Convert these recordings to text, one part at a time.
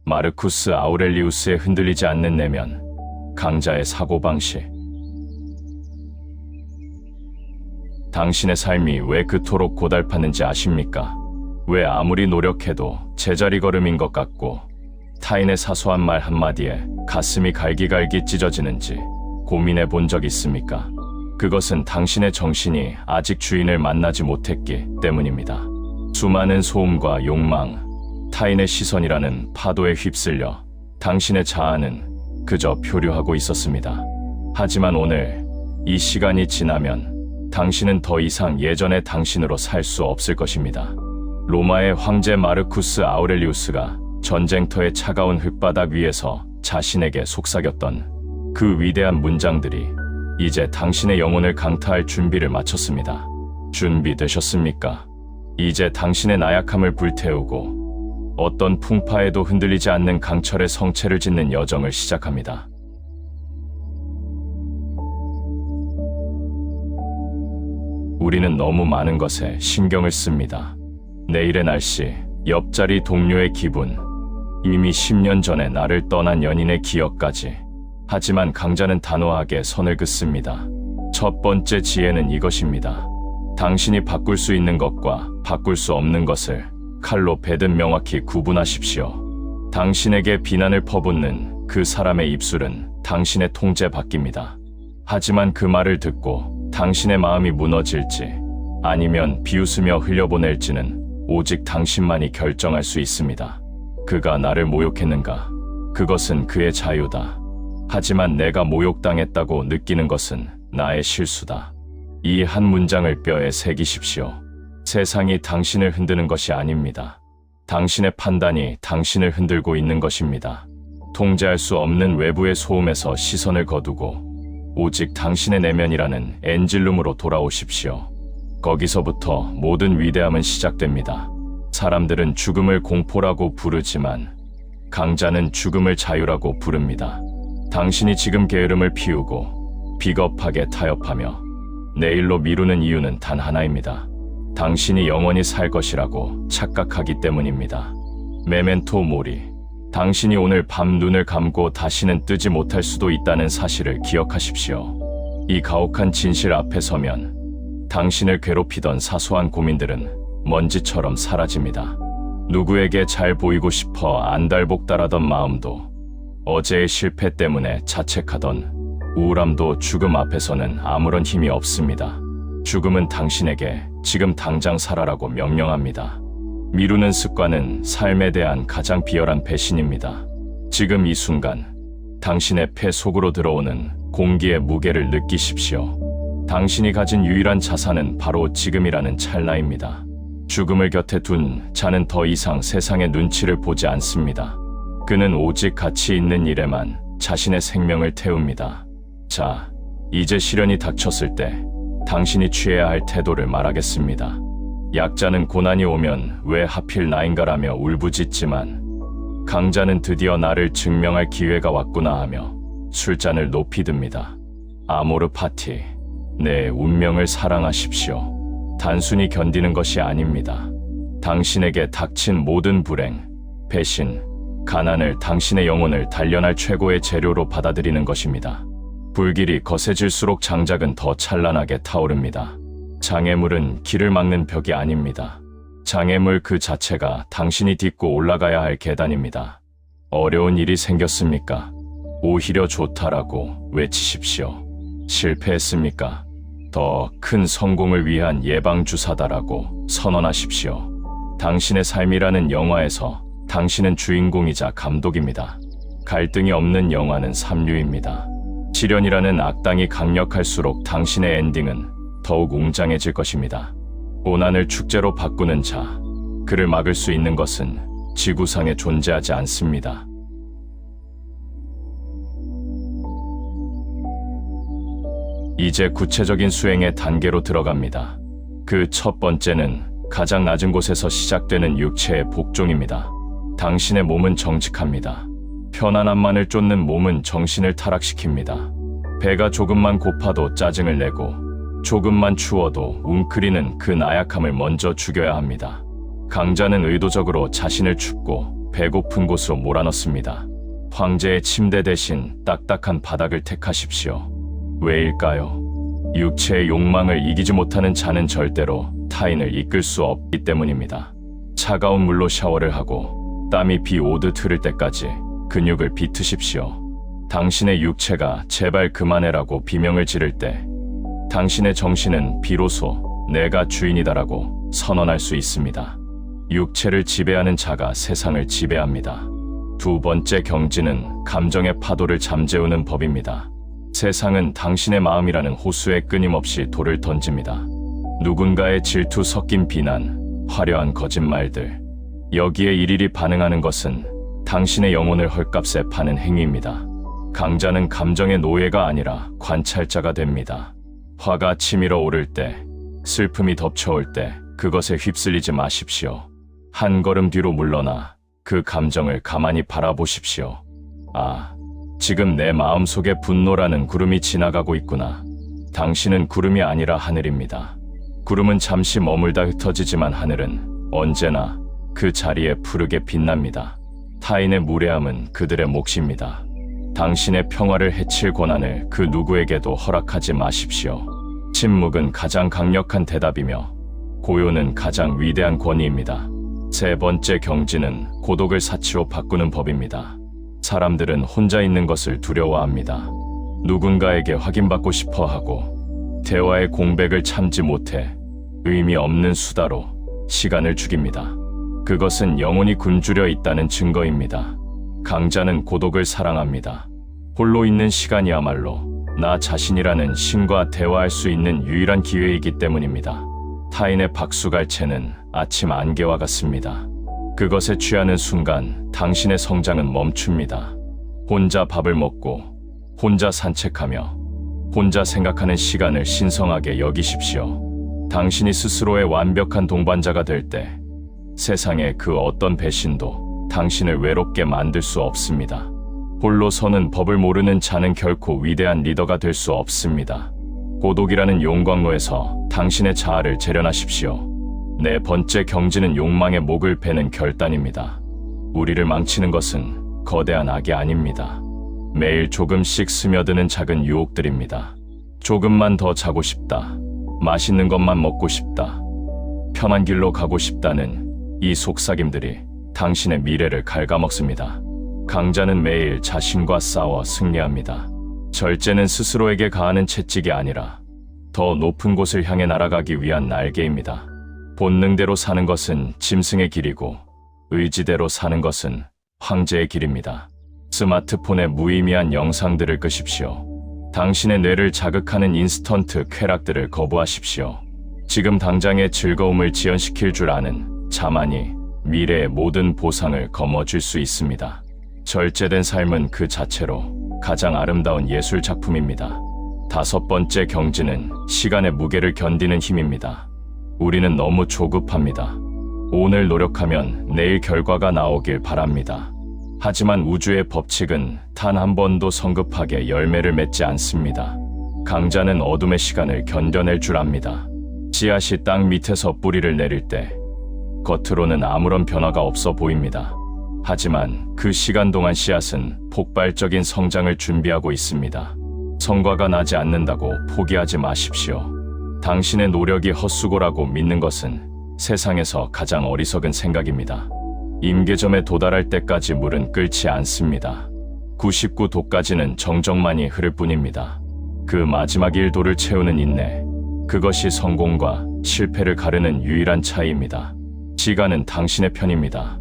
마르쿠스 아우렐리우스의 흔들리지 않는 내면, 강자의 사고방식. 당신의 삶이 왜 그토록 고달팠는지 아십니까? 왜 아무리 노력해도 제자리 걸음인 것 같고 타인의 사소한 말 한마디에 가슴이 갈기갈기 찢어지는지 고민해 본 적 있습니까? 그것은 당신의 정신이 아직 주인을 만나지 못했기 때문입니다. 수많은 소음과 욕망, 타인의 시선이라는 파도에 휩쓸려 당신의 자아는 그저 표류하고 있었습니다. 하지만 오늘 이 시간이 지나면 당신은 더 이상 예전의 당신으로 살 수 없을 것입니다. 로마의 황제 마르쿠스 아우렐리우스가 전쟁터의 차가운 흙바닥 위에서 자신에게 속삭였던 그 위대한 문장들이 이제 당신의 영혼을 강타할 준비를 마쳤습니다. 준비되셨습니까? 이제 당신의 나약함을 불태우고 어떤 풍파에도 흔들리지 않는 강철의 성체를 짓는 여정을 시작합니다. 우리는 너무 많은 것에 신경을 씁니다. 내일의 날씨, 옆자리 동료의 기분, 이미 10년 전에 나를 떠난 연인의 기억까지. 하지만 강자는 단호하게 선을 긋습니다. 첫 번째 지혜는 이것입니다. 당신이 바꿀 수 있는 것과 바꿀 수 없는 것을 칼로 베듯 명확히 구분하십시오. 당신에게 비난을 퍼붓는 그 사람의 입술은 당신의 통제 밖입니다. 하지만 그 말을 듣고 당신의 마음이 무너질지 아니면 비웃으며 흘려보낼지는 오직 당신만이 결정할 수 있습니다. 그가 나를 모욕했는가? 그것은 그의 자유다. 하지만 내가 모욕당했다고 느끼는 것은 나의 실수다. 이 한 문장을 뼈에 새기십시오. 세상이 당신을 흔드는 것이 아닙니다. 당신의 판단이 당신을 흔들고 있는 것입니다. 통제할 수 없는 외부의 소음에서 시선을 거두고 오직 당신의 내면이라는 엔질룸으로 돌아오십시오. 거기서부터 모든 위대함은 시작됩니다. 사람들은 죽음을 공포라고 부르지만 강자는 죽음을 자유라고 부릅니다. 당신이 지금 게으름을 피우고 비겁하게 타협하며 내일로 미루는 이유는 단 하나입니다. 당신이 영원히 살 것이라고 착각하기 때문입니다. 메멘토 모리. 당신이 오늘 밤 눈을 감고 다시는 뜨지 못할 수도 있다는 사실을 기억하십시오. 이 가혹한 진실 앞에 서면 당신을 괴롭히던 사소한 고민들은 먼지처럼 사라집니다. 누구에게 잘 보이고 싶어 안달복달하던 마음도, 어제의 실패 때문에 자책하던 우울함도 죽음 앞에서는 아무런 힘이 없습니다. 죽음은 당신에게 지금 당장 살아라고 명령합니다. 미루는 습관은 삶에 대한 가장 비열한 배신입니다. 지금 이 순간 당신의 폐 속으로 들어오는 공기의 무게를 느끼십시오. 당신이 가진 유일한 자산은 바로 지금이라는 찰나입니다. 죽음을 곁에 둔 자는 더 이상 세상의 눈치를 보지 않습니다. 그는 오직 가치 있는 일에만 자신의 생명을 태웁니다. 자, 이제 시련이 닥쳤을 때 당신이 취해야 할 태도를 말하겠습니다. 약자는 고난이 오면 왜 하필 나인가라며 울부짖지만 강자는 드디어 나를 증명할 기회가 왔구나 하며 술잔을 높이 듭니다. 아모르 파티. 내 운명을 사랑하십시오. 단순히 견디는 것이 아닙니다. 당신에게 닥친 모든 불행, 배신, 가난을 당신의 영혼을 단련할 최고의 재료로 받아들이는 것입니다. 불길이 거세질수록 장작은 더 찬란하게 타오릅니다. 장애물은 길을 막는 벽이 아닙니다. 장애물 그 자체가 당신이 딛고 올라가야 할 계단입니다. 어려운 일이 생겼습니까? 오히려 좋다라고 외치십시오. 실패했습니까? 더 큰 성공을 위한 예방주사다라고 선언하십시오. 당신의 삶이라는 영화에서 당신은 주인공이자 감독입니다. 갈등이 없는 영화는 삼류입니다. 시련이라는 악당이 강력할수록 당신의 엔딩은 더욱 웅장해질 것입니다. 고난을 축제로 바꾸는 자, 그를 막을 수 있는 것은 지구상에 존재하지 않습니다. 이제 구체적인 수행의 단계로 들어갑니다. 그 첫 번째는 가장 낮은 곳에서 시작되는 육체의 복종입니다. 당신의 몸은 정직합니다. 편안함만을 쫓는 몸은 정신을 타락시킵니다. 배가 조금만 고파도 짜증을 내고 조금만 추워도 웅크리는 그 나약함을 먼저 죽여야 합니다. 강자는 의도적으로 자신을 춥고 배고픈 곳으로 몰아넣습니다. 황제의 침대 대신 딱딱한 바닥을 택하십시오. 왜일까요? 육체의 욕망을 이기지 못하는 자는 절대로 타인을 이끌 수 없기 때문입니다. 차가운 물로 샤워를 하고 땀이 비 오듯 흐를 때까지 근육을 비트십시오. 당신의 육체가 제발 그만해라고 비명을 지를 때 당신의 정신은 비로소 내가 주인이다라고 선언할 수 있습니다. 육체를 지배하는 자가 세상을 지배합니다. 두 번째 경지는 감정의 파도를 잠재우는 법입니다. 세상은 당신의 마음이라는 호수에 끊임없이 돌을 던집니다. 누군가의 질투 섞인 비난, 화려한 거짓말들, 여기에 일일이 반응하는 것은 당신의 영혼을 헐값에 파는 행위입니다. 강자는 감정의 노예가 아니라 관찰자가 됩니다. 화가 치밀어 오를 때, 슬픔이 덮쳐올 때 그것에 휩쓸리지 마십시오. 한 걸음 뒤로 물러나 그 감정을 가만히 바라보십시오. 아, 지금 내 마음속에 분노라는 구름이 지나가고 있구나. 당신은 구름이 아니라 하늘입니다. 구름은 잠시 머물다 흩어지지만 하늘은 언제나 그 자리에 푸르게 빛납니다. 타인의 무례함은 그들의 몫입니다. 당신의 평화를 해칠 권한을 그 누구에게도 허락하지 마십시오. 침묵은 가장 강력한 대답이며 고요는 가장 위대한 권위입니다. 세 번째 경지는 고독을 사치로 바꾸는 법입니다. 사람들은 혼자 있는 것을 두려워합니다. 누군가에게 확인받고 싶어 하고 대화의 공백을 참지 못해 의미 없는 수다로 시간을 죽입니다. 그것은 영혼이 굶주려 있다는 증거입니다. 강자는 고독을 사랑합니다. 홀로 있는 시간이야말로 나 자신이라는 신과 대화할 수 있는 유일한 기회이기 때문입니다. 타인의 박수갈채는 아침 안개와 같습니다. 그것에 취하는 순간 당신의 성장은 멈춥니다. 혼자 밥을 먹고, 혼자 산책하며, 혼자 생각하는 시간을 신성하게 여기십시오. 당신이 스스로의 완벽한 동반자가 될 때 세상의 그 어떤 배신도 당신을 외롭게 만들 수 없습니다. 홀로 서는 법을 모르는 자는 결코 위대한 리더가 될 수 없습니다. 고독이라는 용광로에서 당신의 자아를 재련하십시오. 네 번째 경지는 욕망의 목을 베는 결단입니다. 우리를 망치는 것은 거대한 악이 아닙니다. 매일 조금씩 스며드는 작은 유혹들입니다. 조금만 더 자고 싶다. 맛있는 것만 먹고 싶다. 편한 길로 가고 싶다는 이 속삭임들이 당신의 미래를 갉아먹습니다. 강자는 매일 자신과 싸워 승리합니다. 절제는 스스로에게 가하는 채찍이 아니라 더 높은 곳을 향해 날아가기 위한 날개입니다. 본능대로 사는 것은 짐승의 길이고 의지대로 사는 것은 황제의 길입니다. 스마트폰의 무의미한 영상들을 끄십시오. 당신의 뇌를 자극하는 인스턴트 쾌락들을 거부하십시오. 지금 당장의 즐거움을 지연시킬 줄 아는 자만이 미래의 모든 보상을 거머쥘 수 있습니다. 절제된 삶은 그 자체로 가장 아름다운 예술 작품입니다. 다섯 번째 경지는 시간의 무게를 견디는 힘입니다. 우리는 너무 조급합니다. 오늘 노력하면 내일 결과가 나오길 바랍니다. 하지만 우주의 법칙은 단 한 번도 성급하게 열매를 맺지 않습니다. 강자는 어둠의 시간을 견뎌낼 줄 압니다. 씨앗이 땅 밑에서 뿌리를 내릴 때 겉으로는 아무런 변화가 없어 보입니다. 하지만 그 시간 동안 씨앗은 폭발적인 성장을 준비하고 있습니다. 성과가 나지 않는다고 포기하지 마십시오. 당신의 노력이 헛수고라고 믿는 것은 세상에서 가장 어리석은 생각입니다. 임계점에 도달할 때까지 물은 끓지 않습니다. 99도까지는 정적만이 흐를 뿐입니다. 그 마지막 1도를 채우는 인내, 그것이 성공과 실패를 가르는 유일한 차이입니다. 시간은 당신의 편입니다.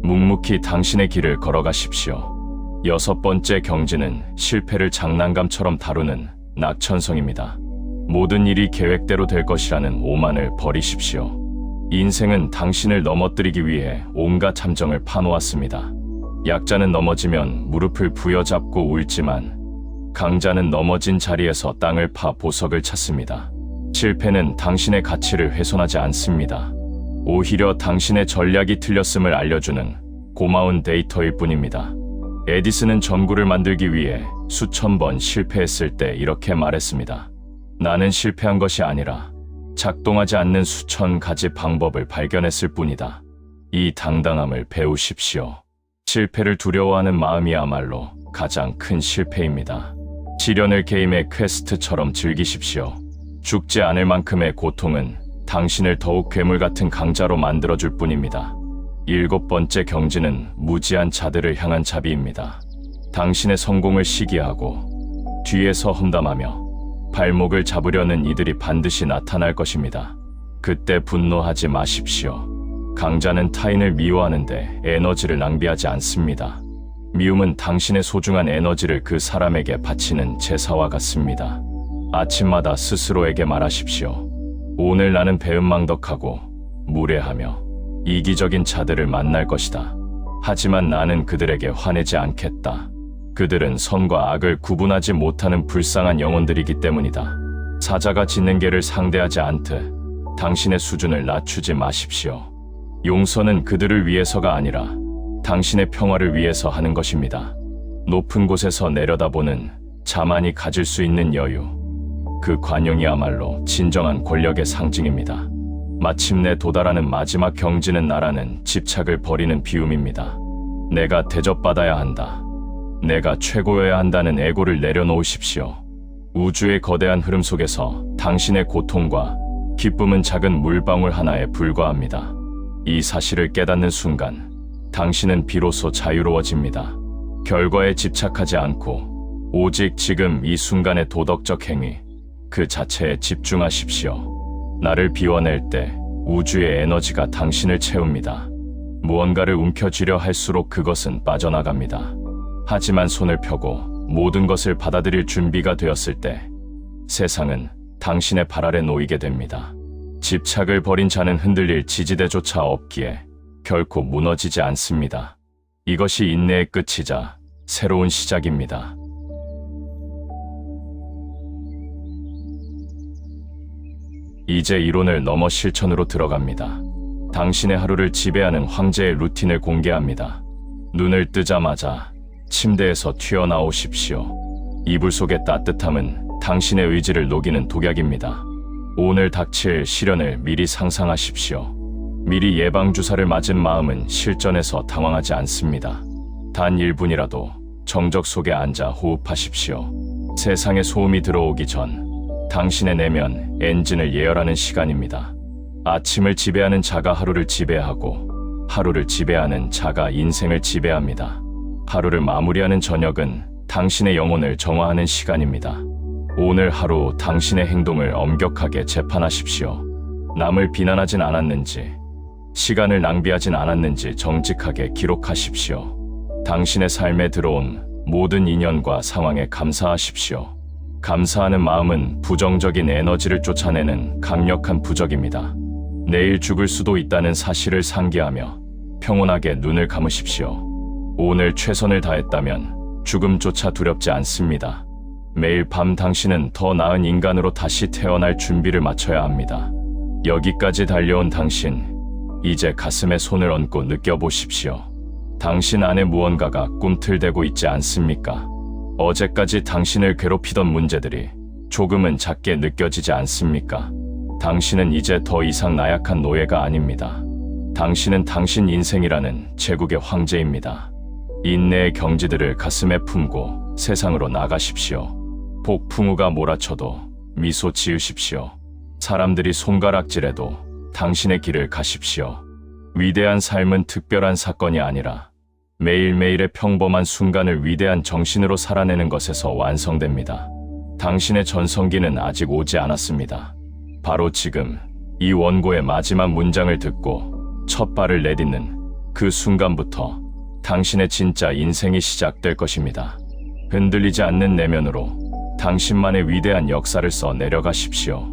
묵묵히 당신의 길을 걸어가십시오. 여섯 번째 경지는 실패를 장난감처럼 다루는 낙천성입니다. 모든 일이 계획대로 될 것이라는 오만을 버리십시오. 인생은 당신을 넘어뜨리기 위해 온갖 함정을 파놓았습니다. 약자는 넘어지면 무릎을 부여잡고 울지만 강자는 넘어진 자리에서 땅을 파 보석을 찾습니다. 실패는 당신의 가치를 훼손하지 않습니다. 오히려 당신의 전략이 틀렸음을 알려주는 고마운 데이터일 뿐입니다. 에디슨은 전구를 만들기 위해 수천 번 실패했을 때 이렇게 말했습니다. 나는 실패한 것이 아니라 작동하지 않는 수천 가지 방법을 발견했을 뿐이다. 이 당당함을 배우십시오. 실패를 두려워하는 마음이야말로 가장 큰 실패입니다. 시련을 게임의 퀘스트처럼 즐기십시오. 죽지 않을 만큼의 고통은 당신을 더욱 괴물 같은 강자로 만들어줄 뿐입니다. 7번째 경지는 무지한 자들을 향한 자비입니다. 당신의 성공을 시기하고 뒤에서 험담하며 발목을 잡으려는 이들이 반드시 나타날 것입니다. 그때 분노하지 마십시오. 강자는 타인을 미워하는데 에너지를 낭비하지 않습니다. 미움은 당신의 소중한 에너지를 그 사람에게 바치는 제사와 같습니다. 아침마다 스스로에게 말하십시오. 오늘 나는 배은망덕하고 무례하며 이기적인 자들을 만날 것이다. 하지만 나는 그들에게 화내지 않겠다. 그들은 선과 악을 구분하지 못하는 불쌍한 영혼들이기 때문이다. 사자가 짖는 개를 상대하지 않듯 당신의 수준을 낮추지 마십시오. 용서는 그들을 위해서가 아니라 당신의 평화를 위해서 하는 것입니다. 높은 곳에서 내려다보는 자만이 가질 수 있는 여유. 그 관용이야말로 진정한 권력의 상징입니다. 마침내 도달하는 마지막 경지는 나라는 집착을 버리는 비움입니다. 내가 대접받아야 한다. 내가 최고여야 한다는 에고를 내려놓으십시오. 우주의 거대한 흐름 속에서 당신의 고통과 기쁨은 작은 물방울 하나에 불과합니다. 이 사실을 깨닫는 순간 당신은 비로소 자유로워집니다. 결과에 집착하지 않고 오직 지금 이 순간의 도덕적 행위, 그 자체에 집중하십시오. 나를 비워낼 때 우주의 에너지가 당신을 채웁니다. 무언가를 움켜쥐려 할수록 그것은 빠져나갑니다. 하지만 손을 펴고 모든 것을 받아들일 준비가 되었을 때 세상은 당신의 발 아래 놓이게 됩니다. 집착을 버린 자는 흔들릴 지지대조차 없기에 결코 무너지지 않습니다. 이것이 인내의 끝이자 새로운 시작입니다. 이제 이론을 넘어 실천으로 들어갑니다. 당신의 하루를 지배하는 황제의 루틴을 공개합니다. 눈을 뜨자마자 침대에서 튀어나오십시오. 이불 속의 따뜻함은 당신의 의지를 녹이는 독약입니다. 오늘 닥칠 시련을 미리 상상하십시오. 미리 예방주사를 맞은 마음은 실전에서 당황하지 않습니다. 단 1분이라도 정적 속에 앉아 호흡하십시오. 세상에 소음이 들어오기 전 당신의 내면 엔진을 예열하는 시간입니다. 아침을 지배하는 자가 하루를 지배하고 하루를 지배하는 자가 인생을 지배합니다. 하루를 마무리하는 저녁은 당신의 영혼을 정화하는 시간입니다. 오늘 하루 당신의 행동을 엄격하게 재판하십시오. 남을 비난하진 않았는지, 시간을 낭비하진 않았는지 정직하게 기록하십시오. 당신의 삶에 들어온 모든 인연과 상황에 감사하십시오. 감사하는 마음은 부정적인 에너지를 쫓아내는 강력한 부적입니다. 내일 죽을 수도 있다는 사실을 상기하며 평온하게 눈을 감으십시오. 오늘 최선을 다했다면 죽음조차 두렵지 않습니다. 매일 밤 당신은 더 나은 인간으로 다시 태어날 준비를 마쳐야 합니다. 여기까지 달려온 당신, 이제 가슴에 손을 얹고 느껴보십시오. 당신 안에 무언가가 꿈틀대고 있지 않습니까? 어제까지 당신을 괴롭히던 문제들이 조금은 작게 느껴지지 않습니까? 당신은 이제 더 이상 나약한 노예가 아닙니다. 당신은 당신 인생이라는 제국의 황제입니다. 인내의 경지들을 가슴에 품고 세상으로 나가십시오. 폭풍우가 몰아쳐도 미소 지으십시오. 사람들이 손가락질해도 당신의 길을 가십시오. 위대한 삶은 특별한 사건이 아니라 매일매일의 평범한 순간을 위대한 정신으로 살아내는 것에서 완성됩니다. 당신의 전성기는 아직 오지 않았습니다. 바로 지금 이 원고의 마지막 문장을 듣고 첫 발을 내딛는 그 순간부터 당신의 진짜 인생이 시작될 것입니다. 흔들리지 않는 내면으로 당신만의 위대한 역사를 써 내려가십시오.